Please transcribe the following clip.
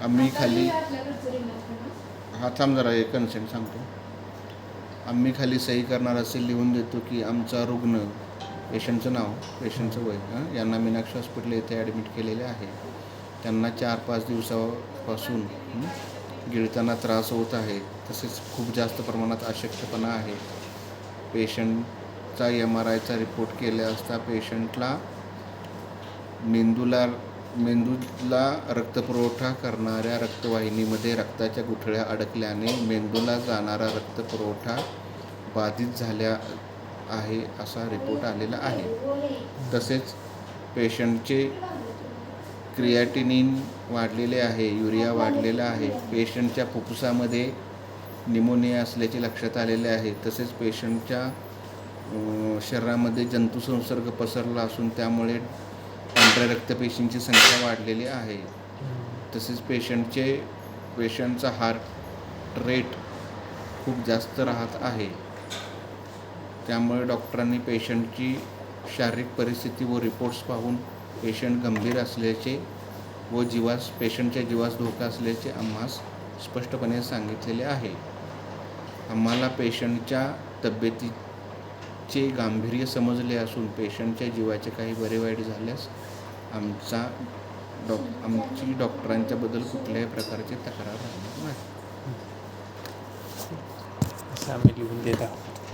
आम्ही खाली हा थांब जरा एक कन्सेंट सांगतो. आम्ही खाली सही करणार असे लिहून देतो की आमचा रुग्ण, पेशंटचं नाव, पेशंटचं वय, यांना मीनाक्षी हॉस्पिटल येथे ॲडमिट केलेले आहे. त्यांना 4-5 दिवसापासून गिळताना त्रास होत आहे. तसेच खूप जास्त प्रमाणात अशक्तपणा आहे. पेशंटचा MRIचा रिपोर्ट केला असता पेशंटला मेंदूला रक्तपुरवठा करणाऱ्या रक्तवाहिनीमध्ये रक्ताच्या गुठळ्या अडकल्याने मेंदूला जाणारा रक्तपुरवठा बाधित झाला आहे असा रिपोर्ट आलेला आहे. तसेच पेशंटचे क्रिएटिनिन वाढलेले आहे, युरिया वाढलेला आहे. पेशंटच्या फुफ्फुसामध्ये निमोनिया असल्याचे लक्षात आलेले आहे. तसेच पेशंटच्या शरीरामध्ये जंतुसंसर्ग पसरला असून त्यामुळे पांढऱ्या रक्तपेशींची संख्या वाढलेली आहे. तसेच पेशंटचा हार्ट रेट खूप जास्त राहत आहे. त्यामुळे डॉक्टरांनी पेशंटची शारीरिक परिस्थिती व रिपोर्ट्स पाहून पेशंट गंभीर असल्याचे व पेशंटच्या जीवास धोका असल्याचे आम्हास स्पष्टपणे सांगितलेले आहे. आम्हाला पेशंटच्या तब्येतीचे गांभीर्य समजले असून पेशंटच्या जीवाचे काही बरे वाईट झाल्यास आमची डॉक्टरांच्याबद्दल कुठल्याही प्रकारची तक्रार राहणार नाही. असं आम्ही लिहून देत आहोत.